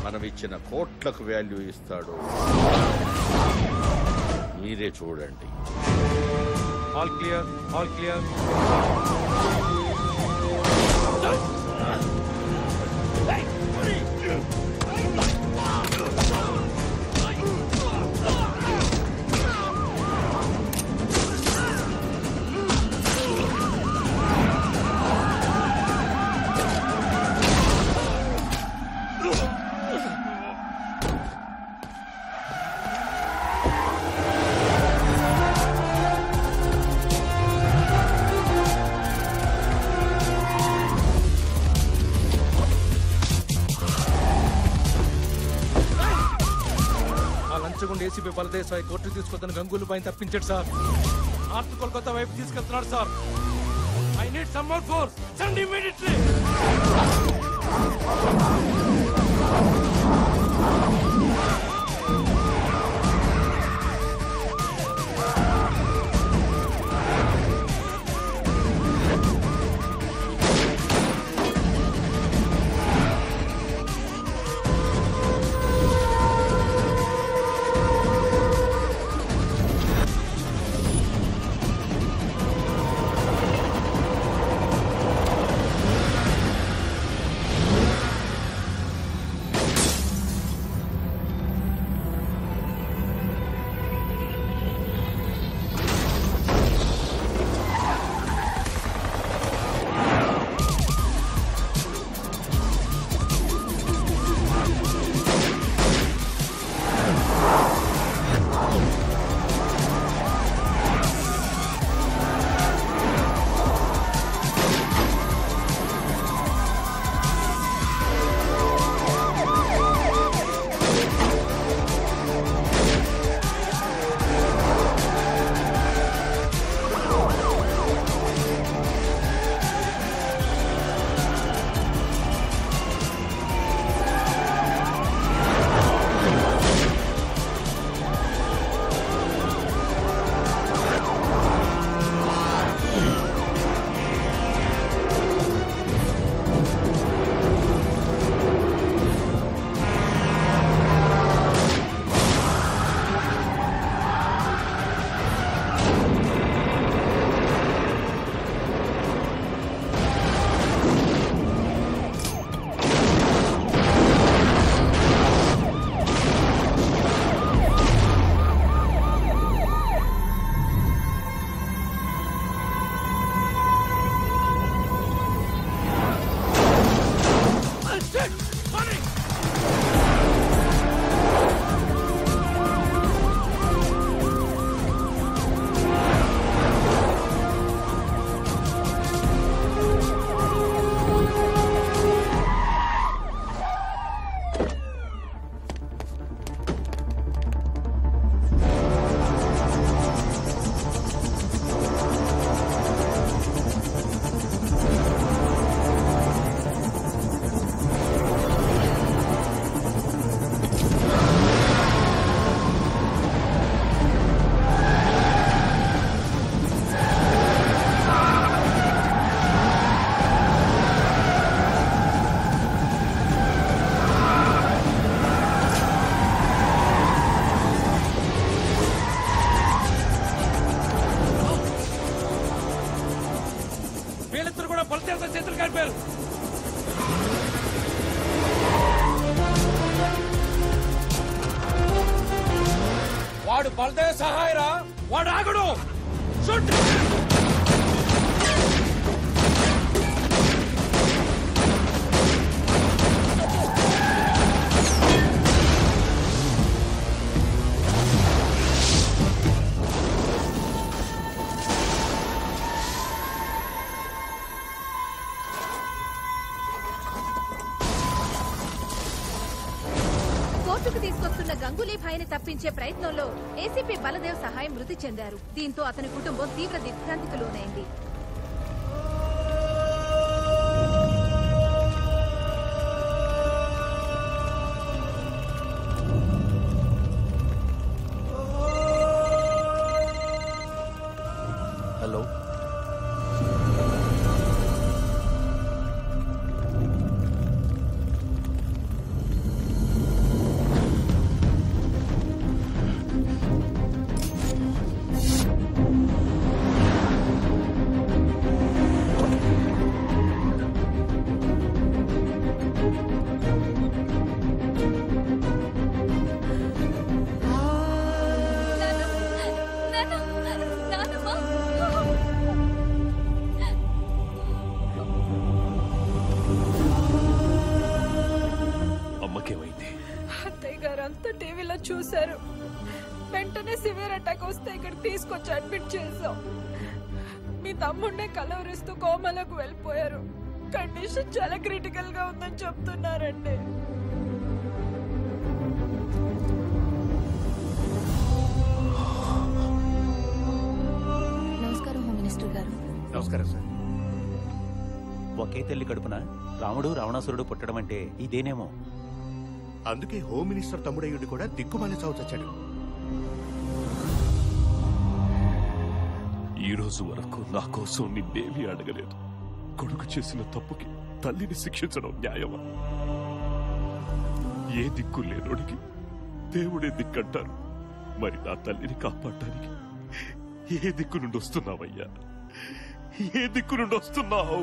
మనం ఇచ్చిన కోట్లకు వాల్యూ ఇస్తాడో మీరే చూడండి. All clear, all clear. ACP Baldesai court తీసుకొద్దని గంగూలు పైన తప్పించాడు సార్. నార్త్ కోల్కతా వైపు తీసుకెళ్తున్నాడు sir. I need some more force. Send immediately. వాడు బలదేవ్ సహాయరా, వాడు ఆగడు. కోర్టుకు తీసుకొస్తున్న గంగూలీ భాయ్ని తప్పించే ప్రయత్నంలో ఏసీపీ బలదేవ్ సహాయ్ మృతి చెందారు. దీంతో అతని కుటుంబం తీవ్ర దిగ్భ్రాంతికి లోనైంది. హలో, వారంతా టీవీలో చూశారు. వెంటనే సివియర్ అటాక్ వస్తే ఇక్కడ తీసుకొచ్చి అడ్మిట్ చేశాం. మీ తమ్ముడినే కలవరిస్తూ కోమలకు వెళ్ళిపోయారు. కండిషన్ చాలా క్రిటికల్ గా ఉందని చెప్తున్నారండి. నమస్కారం హోమ్ మినిస్టర్ గారు. నమస్కారం సార్. ఒకే తల్లి కడుపున రాముడు రావణాసురుడు పుట్టడం అంటే ఇదేనేమో. అందుకే హోమ్ మినిస్టర్ తమ్ముడయ్యుడు కూడా దిక్కుమాలి చావు చచ్చాడు. ఈ రోజు వరకు నా కోసం నిన్నేమీ అడగలేదు. కొడుకు చేసిన తప్పుకి తల్లిని శిక్షించడం న్యాయమా? ఏ దిక్కు లేనోడికి దేవుడే దిక్కంటారు. మరి నా తల్లిని కాపాడటానికి ఏ దిక్కు నుండి వస్తున్నావయ్యా? ఏ దిక్కు నుండి వస్తున్నావు?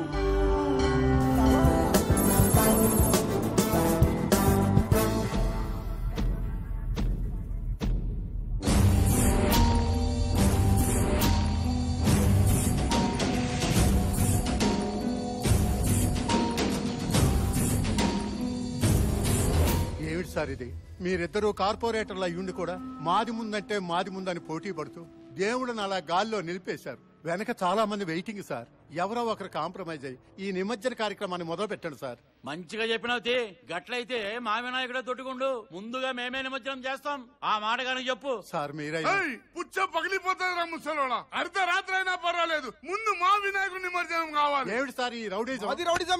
ఏమిటి సార్ ఇది? మీరిద్దరూ కార్పొరేటర్లు అయ్యుండి కూడా మాది ముందంటే మాది ముందని పోటీ పడుతూ దేవుడిని అలా గాల్లో నిలిపేశారు. వెనక చాలా మంది వెయిటింగ్ సార్. ఎవరో ఒకరు కాంప్రమైజ్ అయ్యి ఈ నిమజ్జన కార్యక్రమాన్ని మొదలు పెట్టండి సార్. మంచిగా చెప్పినావు. గట్లయితే మా వినాయకుడే తొట్టుకుండు. ముందుగా మేమే నిమజ్జనం చేస్తాం. ఆ మాట కానీ చెప్పు సార్. మీరే పుచ్చ పగిలిపోతుంది. ముసలోడా అర్ధ రాత్రి అయినా పర్వాలేదు, ముందు మా వినాయకుడి నిమజ్జనం కావాలి. ఏమిటి సార్ ఈ రౌడీజం? అది రౌడీజం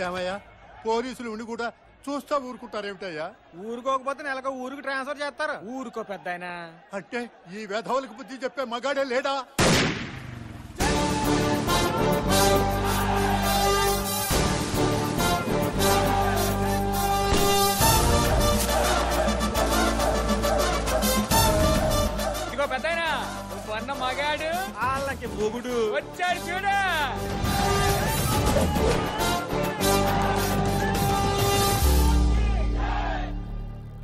ఏమయ్యా, పోలీసులు ఉండి కూడా చూస్తా ఊరుకుంటారేమిటయ్యా? ఊరుకోకపోతే నెలకు ఊరికి ట్రాన్స్ఫర్ చేస్తారు. ఊరుకో పెద్ద అంటే ఈ వేధవులకు బుద్ధి చెప్పే మగాడే లేడా? ఇదిగో పెద్ద వన్న మగాడు వాళ్ళకి మొగుడు వచ్చాడు చూడు.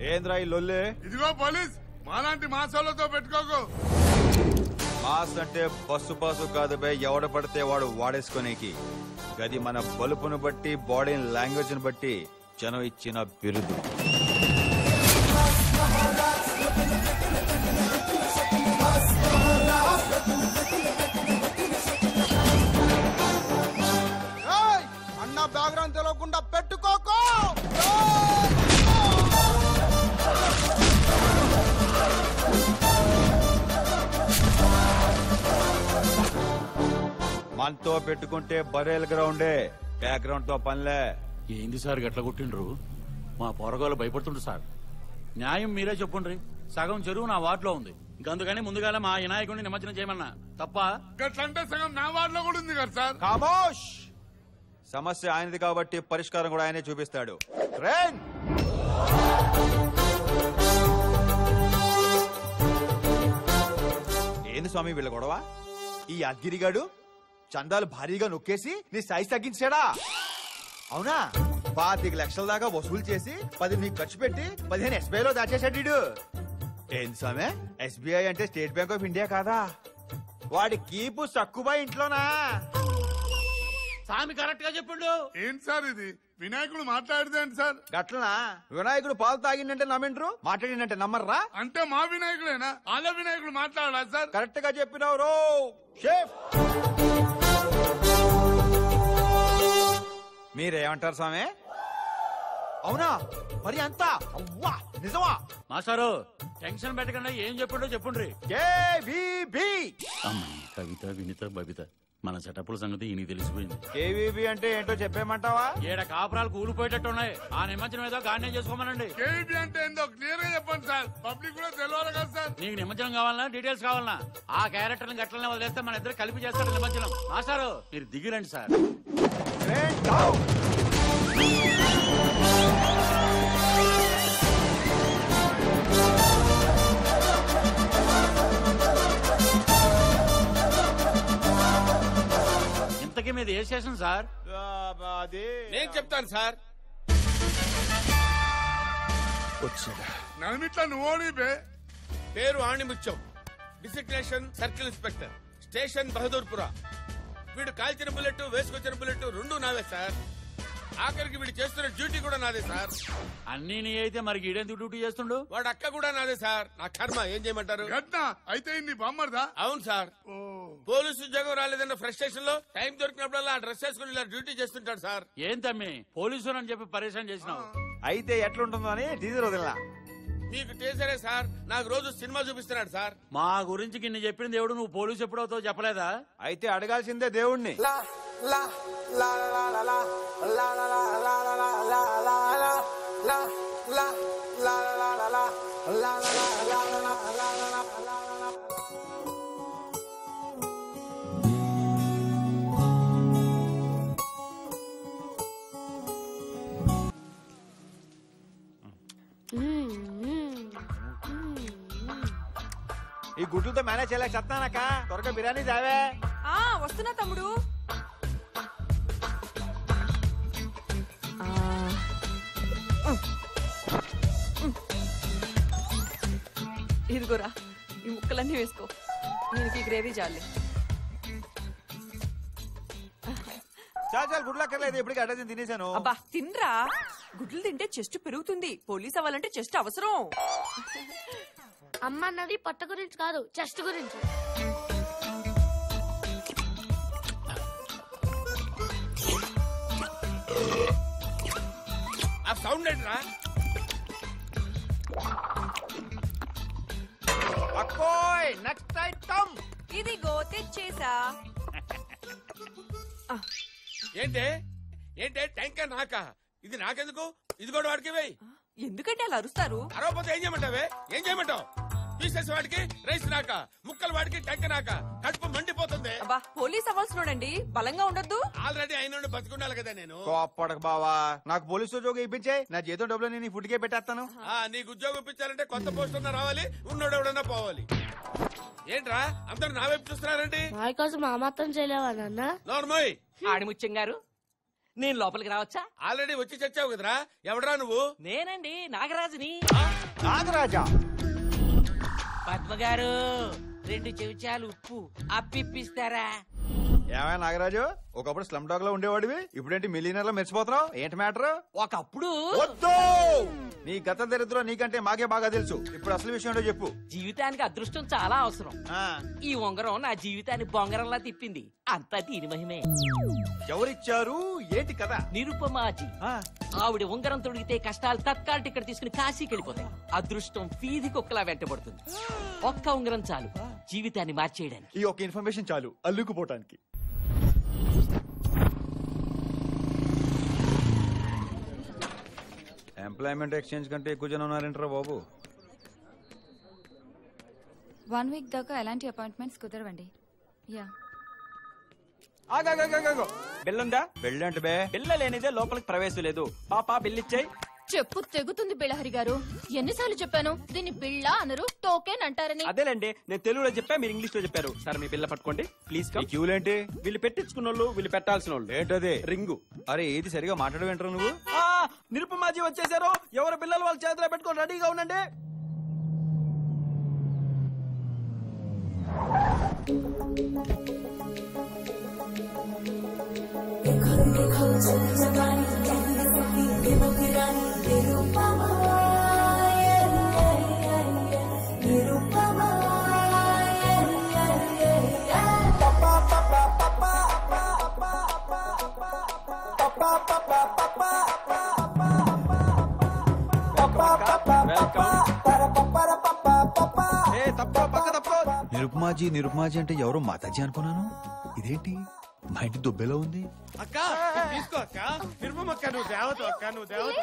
ఏంద్రా ఈ లొల్లే? ఇదిగో పోలీస్, మాలాంటి మాసాలతో పెట్టుకోకు. మాస్ అంటే బస్సు పాసు కాదు బే, ఎవడ పడితే వాడు వాడేసుకునేకి. గది మన బలుపును బట్టి, బాడీ లాంగ్వేజ్ ని బట్టి జనం ఇచ్చిన బిరుదు. అన్న బ్యాక్గ్రౌండ్ తెలియకుండా పెట్టుకోకు. మనతో పెట్టుకుంటే బరేల్ గ్రౌండే, బ్యాక్గ్రౌండ్ తో పనిలే. ఏంది సార్ గట్ల కొట్టిండ్రు? మా పొరగాలు భయపడుతుండ్రు సార్. న్యాయం మీరే చెప్పుండ్రి. సగం చెరువు నా వార్డులో ఉంది. అందుకని ముందుగానే మా వినాయకుడిని నిమజ్జనం చేయమన్నా తప్ప. గట్లంటే సగం నా వార్డులో కూడా ఉంది కదా సార్. ఖామోష్! సమస్య ఆయనది కాబట్టి పరిష్కారం కూడా ఆయనే చూపిస్తాడు. ట్రైన్ ఏంది స్వామి వీళ్ళ గొడవ? ఈ అద్గిరిగాడు చందాలు భారీగా నొక్కేసి నీ సైజ్ తగ్గించాడా? అవునా? 25 లక్షల దాకా వసూలు చేసి 10 నీకు ఖర్చు పెట్టి 15 SBI లో దాచేశాడు. ఏం స్వామి, SBI అంటే స్టేట్ బ్యాంక్ ఆఫ్ ఇండియా కాదా? వాడి కీపు సక్కుబా ఇంట్లోనా? స్వామి కరెక్ట్ గా చెప్పిండు. ఏంటి సార్ ఇది? వినాయకుడు మాట్లాడిదేంటి సార్? గట్లనా? వినాయకుడు పాలు తాగిందంటే నమ్మిండ్రు, మాట్లాడిందంటే నమ్మర్రా? అంటే మా వినాయకుడేనా? వాళ్ళ వినాయకుడు మాట్లాడాలా సార్? కరెక్ట్ గా చెప్పినావు రో షేఫ్. మీరేమంటారు స్వామి? అవునా? మరి అంత అవ్వా నిజమా? మాస్టారు టెన్షన్ పెట్టకుండా ఏం చెప్పిండో చెప్పుండ్రి. అమ్మాయి కవిత, వినిత, బబిత మన సెటప్ల సంగతి ఈయనకి తెలిసిపోయింది. కేవీబీ అంటే ఏంటో చెప్పేమంటావా? ఏడ కాపురాలు కూలిపోయేటట్టున్నాయి. ఆ నిమజ్జనం ఏదో గానే చేసుకోమనండి. కేవీబీ అంటే ఏందో క్లియర్ గా చెప్పండి సార్. పబ్లిక్ కూడా తెలియాలి కదా సార్. నీకు నిమజ్జనం కావాలన్నా డీటెయిల్స్ కావాలన్నా ఆ క్యారెక్టర్ ని గట్లనే వదిలేస్తే మన ఇద్దరు కలిపి చేస్తాడు నిమజ్జనం. మాస్టారు మీరు దిగిరండి సార్. ఇంతకీ మీద ఏ స్టేషన్ సార్? నేను చెప్తాను సార్. నలుమిట్ల నువ్వు పేరు ఆణిముత్యం, designation circle inspector, station Bahadurpura. వీడు కాల్చిన బుల్లెట్, వేసుకొచ్చిన బుల్లెట్ రెండు నావే సార్. ఆఖరికి వీడు చేస్తున్న డ్యూటీ కూడా నాదే సార్. అన్ని నీ అయితే మరి ఈడెందుకు డ్యూటీ చేస్తుండు? వాడు అక్క కూడా నాదే సార్. నా కర్మ, ఏం చేయమంటారు? అయితే నీ బామ్మర్దా? అవును సార్. పోలీసు ఉద్యోగం రాలేదన్న ఫ్రస్ట్రేషన్ లో టైం దొరికినప్పుడల్లా డ్రెస్ వేసుకుని ఇలా డ్యూటీ చేస్తుంటాడు సార్. ఏం తమ్మి పోలీసు అని చెప్పి పరేషాన్ చేసినావు? అయితే ఎట్లుంటుందో అని టీజర్ వదిలినా. మీకు టీచరే సార్, నాకు రోజు సినిమా చూపిస్తున్నాడు సార్. మా గురించి కిన్ని చెప్పింది దేవుడు, నువ్వు పోలీసు ఎప్పుడవుతావు చెప్పలేదా? అయితే అడగాల్సిందే దేవుణ్ణి. ఈ గుడ్లతో మేనేజ్ చేయలేక చెప్తానక్క. త్వరగా బిర్యానీ చావే. వస్తున్నా తమ్ముడు. ఇదిగోరా, ఈ ముక్కలన్నీ వేసుకో. దీనికి గ్రేవీ చాలే. చాలు గుడ్లు అక్కర్లేదు, ఎప్పటికీ అడ్డ తినేసాను. అబ్బా తినరా, గుడ్లు తింటే చెస్ట్ పెరుగుతుంది. పోలీస్ అవ్వాలంటే చెస్ట్ అవసరం. అమ్మ అన్నది పొట్ట గురించి కాదు, చెస్ట్ గురించి. ఆ సౌండ్ ఏంట్రా? అక్కోయ్ నెక్స్ట్ ఐటమ్. ఇదిగో తెచ్చేసా. ఏంటే ఏంటే ట్యాంకర్ నాకా? ఇది నాకెందుకు? ఇది కూడా వాడికి వేయి. ఎందుకంటే అలా అరుస్తారు? అరవపోతే ఏం చేయమంటావే? ఏం చేయమంటావు? పీసెస్ వాడికి, రైస్ నాక, ముక్కలు వాడికి, ట్యాంకర్ నాక. కడుపు మండిపోతుంది. అబ్బా పోలీస్ అవ్వాల్సినోడండి, బలంగా ఉండొద్దు. ఆల్రెడీ అయిన బతుకుండాలి కదా నేను. కోప్పడక బావా, నాకు పోలీసు ఉద్యోగం ఇప్పించే. నా జీతం డబ్బులు నేను ఫుడ్ కే పెట్టేస్తాను. నీకు ఉద్యోగం ఇప్పించాలంటే కొత్త పోస్ట్ ఉన్నా రావాలి, ఉన్నోడెవడన్నా పోవాలి. ఏంట్రా అందరు నా వైపు చూస్తున్నారండి? మా కోసం మా మాత్రం చేయలేవా నాన్న? నోర్మోయ్. ఆడిముత్యం గారు, నేను లోపలికి రావచ్చా? ఆల్రెడీ వచ్చి చచ్చావు కదరా. ఎవడరా నువ్వు? నేనండి, నాగరాజుని. నాగరాజా? పద్మ గారు, 2 చెంచాలు ఉప్పు అప్పిప్పిస్తారా? ఏమైనా నాగరాజు, ఒకప్పుడు స్లమ్ డాగ్ లో ఉండేవాడివి, ఇప్పుడేంటి మిలియనర్ లో మెరిచిపోతున్నావు? ఏంటి మ్యాటర్? ఒకప్పుడు వద్దు, నీ గత దరిద్రం నీకంటే మాకే బాగా తెలుసు. ఇప్పుడు అసలు విషయం ఏంటో చెప్పు. జీవితానికి అదృష్టం చాలా అవసరం. ఈ ఉంగరం నా జీవితాన్ని బొంగరంలా తిప్పింది. అంతా దీని మహిమే. ఎవరిచ్చారు? ఏంటి కదా? నిరుపమాజీ. ఆవిడ ఉంగరం తొడిగితే కష్టాలు తత్కాల టికెట్ తీసుకుని కాశీకి వెళ్ళిపోతాయి. అదృష్టం వీధి కుక్కలా వెంటబడుతుంది. ఒక్క ఉంగరం చాలు జీవితాన్ని మార్చేయడానికి. ఈ ఒక్క ఇన్ఫర్మేషన్ చాలు అల్లుకుపోవటానికి. ఎంప్లాయ్మెంట్ ఎక్స్చేంజ్ కంటే ఎక్కువ జనం ఉన్నారంటారా బాబు? 1 వీక్ దాకా ఎలాంటి అపాయింట్మెంట్స్ కుదరవండి. యా బిల్లుందా? బిల్ అంటే బే? బిల్ల లేనిదే లోపలికి ప్రవేశం లేదు. పాపా బిల్లిచ్చాయి. చెప్పు తెగుతుంది బిళ్ళహరి గారు. ఎన్నిసార్లు చెప్పాను దీన్ని బిళ్ళ అనరు, టోకెన్ అంటారని. అదేలేండి, నేను తెలుగులో చెప్పా, మీరు ఇంగ్లీష్ లో చెప్పారు. సార్ మీ బిల్ల పట్టుకోండి ప్లీజ్. క్యూలేంటి? వీళ్ళు పెట్టించుకున్న వాళ్ళు, వీళ్ళు పెట్టాల్సిన వాళ్ళు. ఏంటది? రింగు. అరే ఏది సరిగా మాట్లాడవేంటారు నువ్వు? నిరుపమాజీ వచ్చేసారు. ఎవరు బిల్లలు వాళ్ళ చేతిలో పెట్టుకొని రెడీగా ఉండండి. నిరుపమాజీ అంటే ఎవరో మాతాజీ అనుకున్నాను. ఇదేంటి మా ఇంటి దుబ్బెలో ఉంది? అక్క తీసుకో అక్క. నిర్మమక్క నువ్వు దేవత అక్క, నువ్వు దేవత.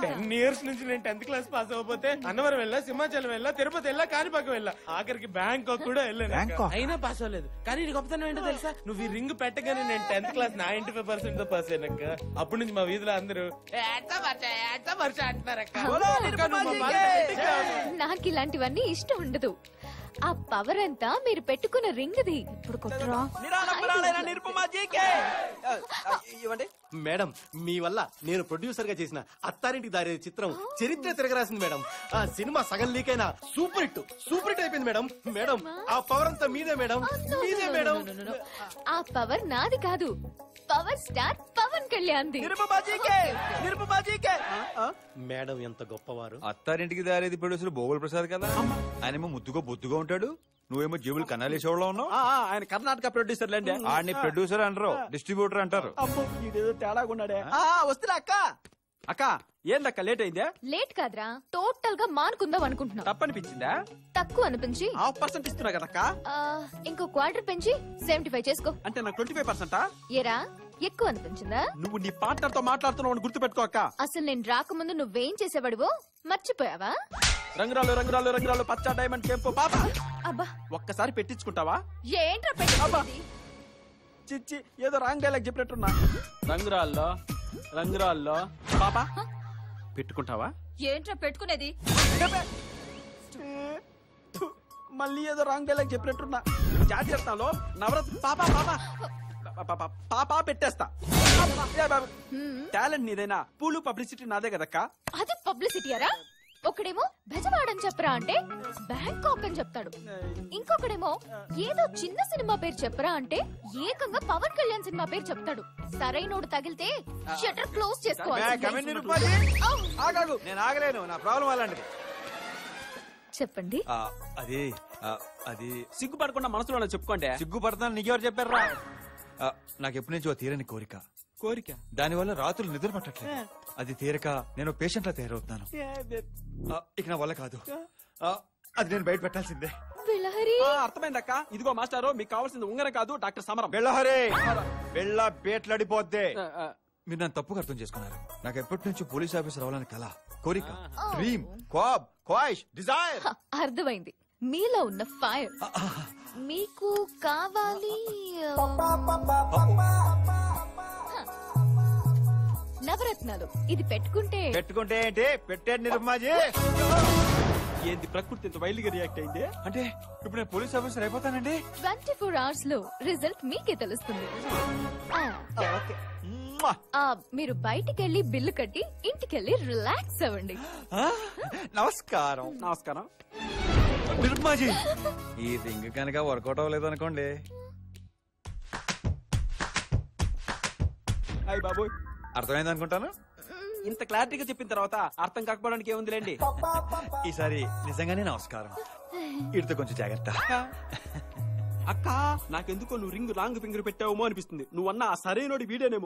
10 years నుంచి నేను 10th క్లాస్ పాస్ అవ్వకపోతే అన్నవరం వెళ్ళా, సింహాచలం వెళ్ళా, తిరుపతి వెళ్ళా, కాణిపాకం వెళ్ళా, ఆఖరికి బ్యాంకాక్ కూడా వెళ్ళాను. అయినా పాస్ అవ్వలేదు. కానీ నీ గొప్పతనం ఏంటో తెలుసా? నువ్వు ఈ రింగ్ పెట్టగానే నేను 10th క్లాస్ 95% తో పాస్ అయినాక అప్పటి నుంచి మా వీధిలో అందరూ నాకు ఇలాంటివన్నీ ఇష్టం ఉండదు. ఆ పవర్ అంతా మీరు పెట్టుకున్న రింగ్ది. ఇప్పుడు కొట్టరా. నిరుపమాజీకే ఇవ్వండి. మేడం మీ వల్ల నేను ప్రొడ్యూసర్ గా చేసిన అత్తారింటికి దారి చిత్రం చరిత్ర తిరగరాసింది మేడం. ఆ సినిమా సగం లీక్ అయినా సూపర్ హిట్ అయిపోయింది మేడం. మేడం ఆ పవర్ అంతా మీదే మేడం, మీదే మేడం. ఆ పవర్ నాది కాదు, పవర్ స్టార్ పవన్ కళ్యాణ్ ది. మేడం ఎంత గొప్పవారు. అత్తారింటికి దారేది ప్రొడ్యూసర్ భోగుల ప్రసాద్ కదా, ఆయనేమో ముద్దుగా బొద్దుగా ఉంటాడు, నువ్వేమో జేబులు కన్నాలేసేవాళ్ళ ఉన్నావు. ఆయన కర్ణాటక ప్రొడ్యూసర్ లేండి. ఆడిని ప్రొడ్యూసర్ అంటారు, డిస్ట్రిబ్యూటర్ అంటారు. ఇదేదో తేడా ఉన్నాడే. వస్తున్నా అక్క. అక్క ఏందక్క లేట్ అయిందే? లేట్ కాదురా, టోటల్ గా మానుకుందాం అనుకుంటున్నా. తప్పనిపించిందా? తక్కువ అనిపించి 1/2% ఇస్తున్నా కదక్క. ఇంకో క్వార్టర్ పెంచి 75 చేసుకో. అంటే నాకు 25%? ఏరా ఎక్కువ అనిపించిందా? నువ్వు నీ పార్ట్నర్ తో మాట్లాడుతున్నావు గుర్తు పెట్టుకో అక్క. అసలు నేను రాకముందు నువ్వేం చేసేవాడువో మర్చిపోయావా? రంగురాలు రంగురాలు రంగురాలు పచ్చ డైమండ్ కెంపు పాప. అబ్బా ఒక్కసారి పెట్టించుకుంటావా? ఏంట్రా పెట్టుకోవా? చిచ్చి ఏదో రాంగ్ డైలాగ్ చెప్పినట్టున్నా. రంగురాల్లో రంగురాల్లో పాప పెట్టుకుంటావా? ఏంట్రా పెట్టుకునేది? మళ్ళీ ఏదో రాంగ్ డైలాగ్ చెప్పినట్టున్నా. జాతీయలో నవరత్న పాప పాప పాప పెట్టేస్తా. టాలెంట్ నీదైనా పూలు పబ్లిసిటీ నాదే కదక్క. అది పబ్లిసిటీ అరా? ఒకడేమో బెజవాడని చెప్పరా అంటే బ్యాంకాక్ అని చెప్తాడు, ఇంకొకడేమో ఏదో చిన్న సినిమా పేరు చెప్పరా అంటే ఏకంగా పవన్ కళ్యాణ్ సినిమా పేరు చెప్తాడు. సరైనోడు తగిలితే షట్టర్ క్లోజ్ చేసుకోవాలి. నేను ఆగలేను, నా ప్రాబ్లం అలాంటిది. చెప్పండి. అది సిగ్గుపడకుండా మనసులో చెప్పుకోండి. సిగ్గుపడతాను నీకెవరు చెప్పారా? నాకు ఎప్పటి నుంచో తీరని కోరిక. దానివల్ల రాత్రులు నిద్ర పట్టట్లేదు. అది తీరక నేను పేషెంట్ లా తయారవుతున్నాను. ఇక నా వల్ల కాదు, అది నేను బయట పెట్టాల్సిందే. అర్థమైందక్క. ఇదిగో మాస్టారు, మీకు కావాల్సింది ఉంగరం కాదు డాక్టర్ సమరం. వెళ్ళ బేట్లాడిపోద్దే. మీరు నన్ను తప్పుగా అర్థం చేసుకున్నారు. నాకు ఎప్పటి నుంచో పోలీస్ ఆఫీసర్ అవ్వాలని కల, కోరిక, డ్రీమ్, క్వాబ్, క్వాయిష్, డిజైర్. అర్థమైంది, మీలో ఉన్న ఫైర్. మీకు కావాలి నవరత్నాలు. ఇది పెట్టుకుంటే ఏంటి? పెట్టాడు నిరుమాజీ. ఏంది ప్రకృతి ఇంత వైల్డ్ గా రియాక్ట్ అయింది? అంటే ఇప్పుడు నేను పోలీస్ ఆఫీసర్ అయిపోతానండి? 24 hours లో రిజల్ట్ మీకే తెలుస్తుంది. మీరు బయటికెళ్ళి బిల్లు కట్టి ఇంటికెళ్ళి రిలాక్స్ అవ్వండి. నమస్కారం. నమస్కారం నిరుమాజీ. ఈ రింగ్ కనుక వర్కౌట్ అవ్వలేదు అనుకోండి. అయ్య బాబోయ్, అర్థమైంది అనుకుంటాను. ఇంత క్లారిటీగా చెప్పిన తర్వాత అర్థం కాకపోవడానికి ఏముందిలేండి. ఈసారి నిజంగానే నమస్కారం. ఇడితో కొంచెం జాగ్రత్త. అక్క నాకెందుకో నువ్వు రింగ్ రాంగ్ ఫింగర్ పెట్టావేమో అనిపిస్తుంది. నువ్వన్నా సరైనోడి వీడేనేమో.